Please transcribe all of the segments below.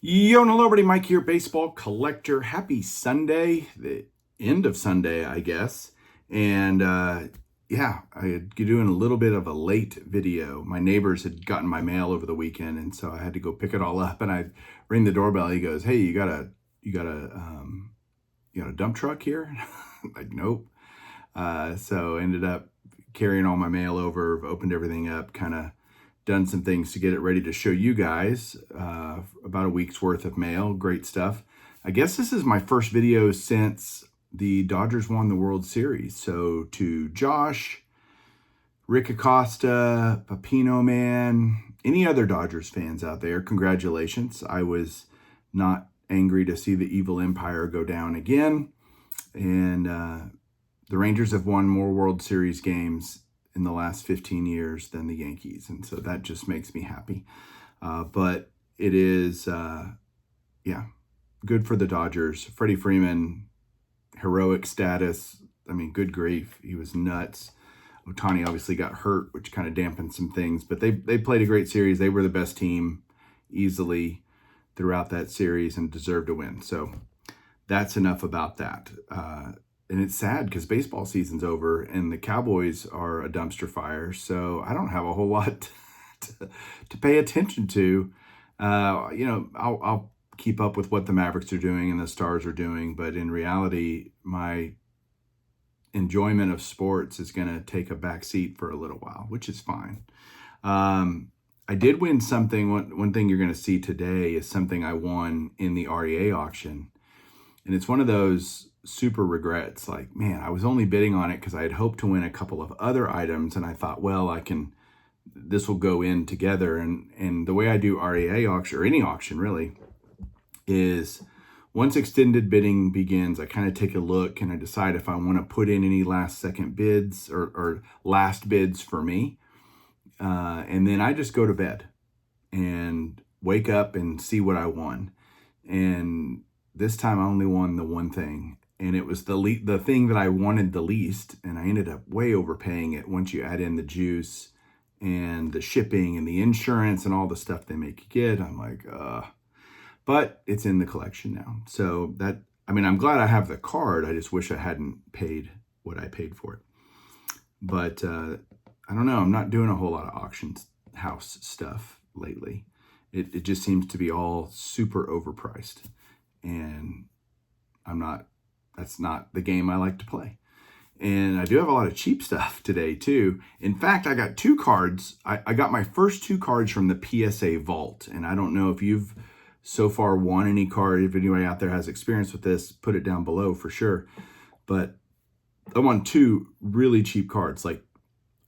Yo, hello everybody, Mike here, baseball collector. Happy Sunday, the end of Sunday, I guess. And yeah, I had doing a little bit of a late video. My neighbors had gotten my mail over the weekend, and so I had to go pick it all up. And I ring the doorbell. He goes, "Hey, you got a dump truck here?" I'm like, nope. So ended up carrying all my mail over, opened everything up, kind of done some things to get it ready to show you guys. About a week's worth of mail. Great stuff. I guess this is my first video since the Dodgers won the World Series. So to Josh, Rick Acosta, Papino Man, any other Dodgers fans out there, congratulations. I was not angry to see the evil empire go down again. And the Rangers have won more World Series games in the last 15 years than the Yankees. And so that just makes me happy. But it is, yeah, good for the Dodgers. Freddie Freeman, heroic status. I mean, good grief. He was nuts. Ohtani obviously got hurt, which kind of dampened some things. But they played a great series. They were the best team easily throughout that series and deserved to win. So that's enough about that. And it's sad because baseball season's over and the Cowboys are a dumpster fire. So I don't have a whole lot to pay attention to. I'll keep up with what the Mavericks are doing and the Stars are doing. But in reality, my enjoyment of sports is going to take a back seat for a little while, which is fine. I did win something. One thing you're going to see today is something I won in the REA auction. And it's one of those super regrets. Like, man, I was only bidding on it because I had hoped to win a couple of other items. And I thought, well, this will go in together. And the way I do REA auction, or any auction really, is once extended bidding begins, I kind of take a look and I decide if I want to put in any last second bids or last bids for me. And then I just go to bed and wake up and see what I won. And this time I only won the one thing, and it was the thing that I wanted the least, and I ended up way overpaying it once you add in the juice and the shipping and the insurance and all the stuff they make you get. I'm like, but it's in the collection now. So I'm glad I have the card. I just wish I hadn't paid what I paid for it. But I don't know. I'm not doing a whole lot of auction house stuff lately. It just seems to be all super overpriced. And that's not the game I like to play. And I do have a lot of cheap stuff today too. In fact, I got two cards. I got my first two cards from the PSA vault. And I don't know if you've so far won any card. If anybody out there has experience with this, put it down below for sure. But I won two really cheap cards. Like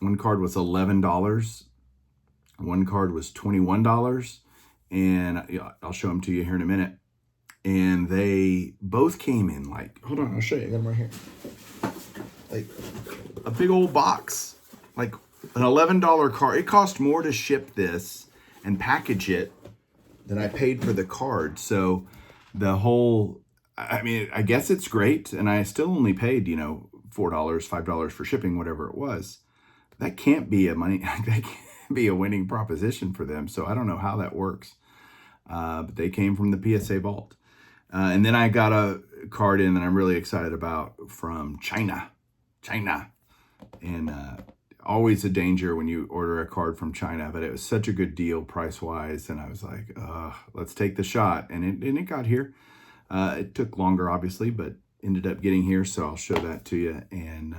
one card was $11. One card was $21. And I'll show them to you here in a minute. And they both came in hold on, I'll show you. I got them right here. Like a big old box, like an $11 card. It cost more to ship this and package it than I paid for the card. So I guess it's great. And I still only paid, $4, $5 for shipping, whatever it was. That can't be that can't be a winning proposition for them. So I don't know how that works. But they came from the PSA vault. And then I got a card in that I'm really excited about from China. And always a danger when you order a card from China, but it was such a good deal price-wise. And I was like, let's take the shot. And it got here. It took longer, obviously, but ended up getting here. So I'll show that to you. And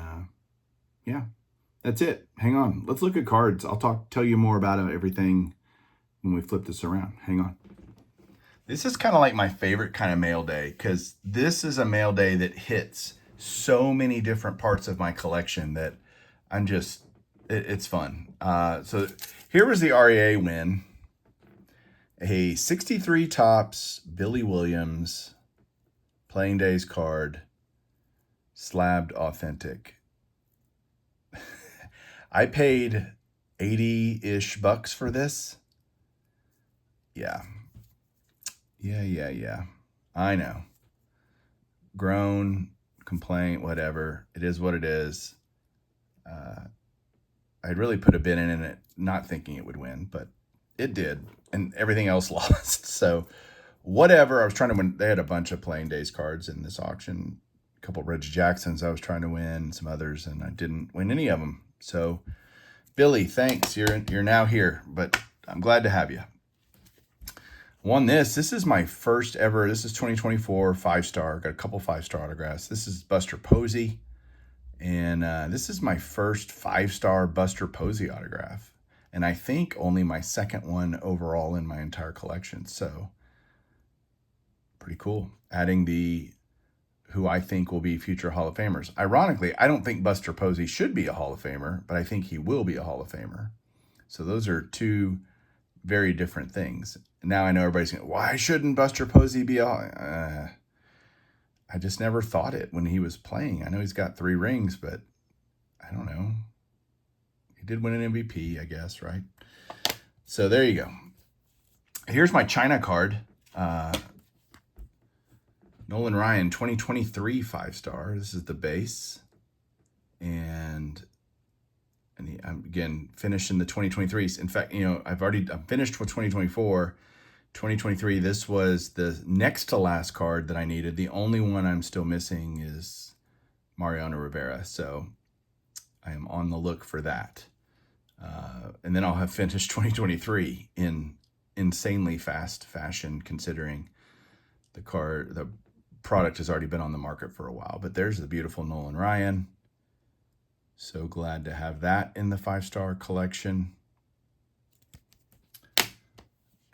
yeah, that's it. Hang on. Let's look at cards. I'll tell you more about everything when we flip this around. Hang on. This is kind of like my favorite kind of mail day because this is a mail day that hits so many different parts of my collection that it's fun. So here was the REA win. A 63 Topps Billy Williams Playing Days card, slabbed authentic. I paid 80-ish bucks for this. Yeah. I know. Groan, complaint, whatever. It is what it is. I'd really put a bid in it not thinking it would win, but it did. And everything else lost. So whatever. I was trying to win. They had a bunch of Playing Days cards in this auction. A couple of Reggie Jacksons I was trying to win, some others, and I didn't win any of them. So, Billy, thanks. You're now here, but I'm glad to have you. Won this. This is my first ever. This is 2024 5-star. Got a couple 5-star autographs. This is Buster Posey, and this is my first 5-star Buster Posey autograph, and I think only my second one overall in my entire collection. So pretty cool. Adding the who I think will be future Hall of Famers. Ironically, I don't think Buster Posey should be a Hall of Famer, but I think he will be a Hall of Famer. So those are two very different things. Now I know everybody's going, why shouldn't Buster Posey be I just never thought it when he was playing. I know he's got 3 rings, but I don't know. He did win an MVP, I guess, right? So there you go. Here's my China card. Nolan Ryan, 2023 5-star. This is the base. And I'm, again, finishing the 2023s. In fact, I'm finished with 2024. 2023, this was the next to last card that I needed. The only one I'm still missing is Mariano Rivera. So I am on the look for that. And then I'll have finished 2023 in insanely fast fashion, considering the product has already been on the market for a while. But there's the beautiful Nolan Ryan. So glad to have that in the 5-star collection.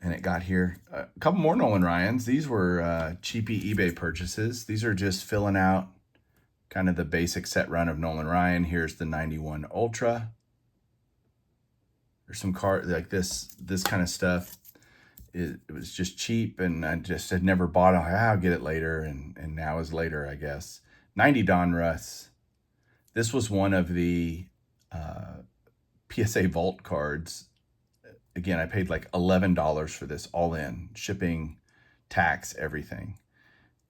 And it got here. A couple more Nolan Ryans. These were cheapy eBay purchases. These are just filling out kind of the basic set run of Nolan Ryan. Here's the 91 Ultra. There's some cards like this kind of stuff. It was just cheap, and I just had never bought it. I'll get it later, and now is later, I guess. 90 Donruss. This was one of the PSA Vault cards. Again, I paid like $11 for this, all in, shipping, tax, everything.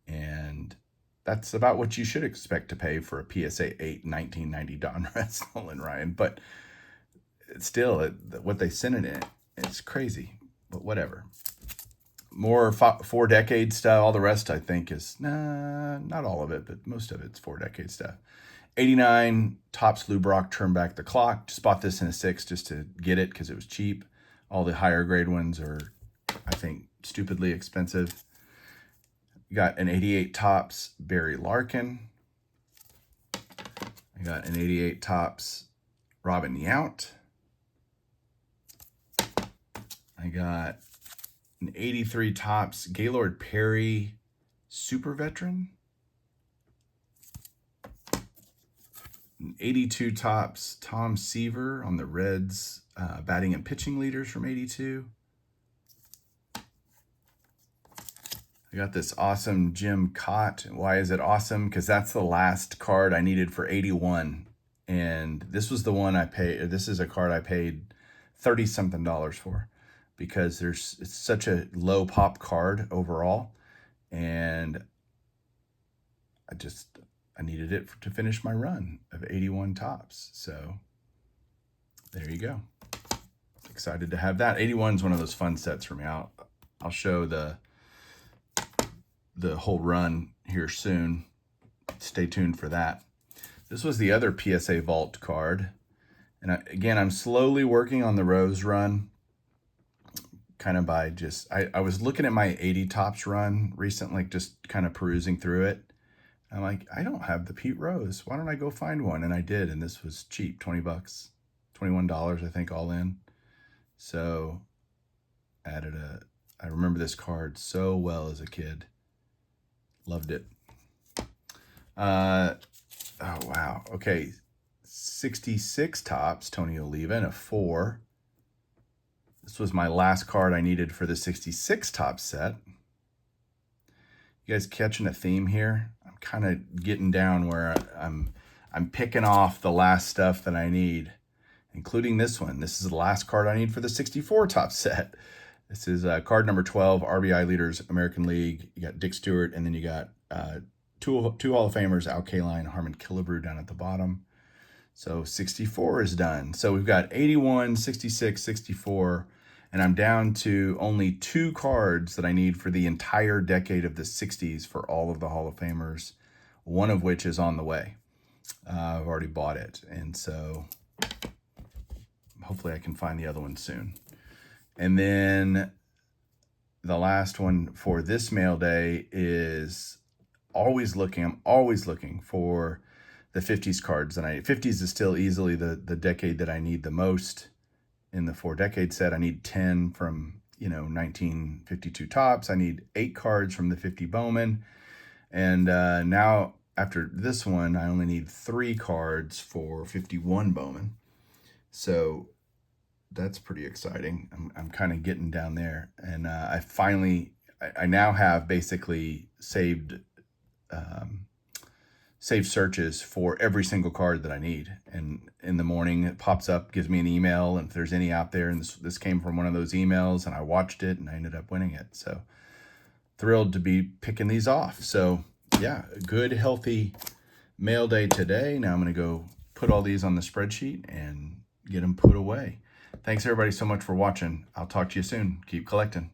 And that's about what you should expect to pay for a PSA 8 1990 Donruss Nolan Ryan. But still, what they sent it in, it's crazy. But whatever. More 4 decade stuff. All the rest, I think, is not all of it, but most of it's 4 decade stuff. 89 Topps Lou Brock Turn Back the Clock. Just bought this in a 6 just to get it because it was cheap. All the higher grade ones are, I think, stupidly expensive. You got an 88 Topps Barry Larkin. I got an 88 Topps Robin Yount. I got an 83 Topps Gaylord Perry Super Veteran. An 82 Topps Tom Seaver on the Reds batting and pitching leaders from 82. I got this awesome Jim Cott. Why is it awesome? Because that's the last card I needed for 81. And this was the one I paid. This is a card I paid $30-something for, because it's such a low pop card overall. And I needed it to finish my run of 81 Topps. So there you go. Excited to have that. 81 is one of those fun sets for me. I'll show the whole run here soon. Stay tuned for that. This was the other PSA Vault card. And again, I'm slowly working on the Rose run. Kind of by just, I was looking at my 80 Topps run recently, just kind of perusing through it. I'm like, I don't have the Pete Rose. Why don't I go find one? And I did, and this was cheap, 20 bucks, $21, I think, all in. So I remember this card so well as a kid. Loved it. Oh, wow. Okay. 66 Topps, Tony Oliva in a 4. This was my last card I needed for the 66 Topps set. You guys catching a theme here? I'm kind of getting down where I'm picking off the last stuff that I need, including this one. This is the last card I need for the 64 Topps set. This is card number 12, RBI leaders, American League. You got Dick Stewart, and then you got two Hall of Famers, Al Kaline, Harmon Killebrew down at the bottom. So 64 is done. So we've got 81, 66, 64, And I'm down to only 2 cards that I need for the entire decade of the 60s for all of the Hall of Famers, one of which is on the way. I've already bought it, and so hopefully I can find the other one soon. And then the last one for this mail day is I'm always looking for the 50s cards. And 50s is still easily the decade that I need the most. In the 4-decade set, I need 10 from 1952 Topps. I need 8 cards from the 50 Bowman. And now after this one, I only need 3 cards for 51 Bowman. So that's pretty exciting. I'm kind of getting down there. And I now have basically saved searches for every single card that I need. And in the morning, it pops up, gives me an email, and if there's any out there, and this came from one of those emails, and I watched it, and I ended up winning it. So thrilled to be picking these off. So yeah, a good, healthy mail day today. Now I'm going to go put all these on the spreadsheet and get them put away. Thanks everybody so much for watching. I'll talk to you soon. Keep collecting.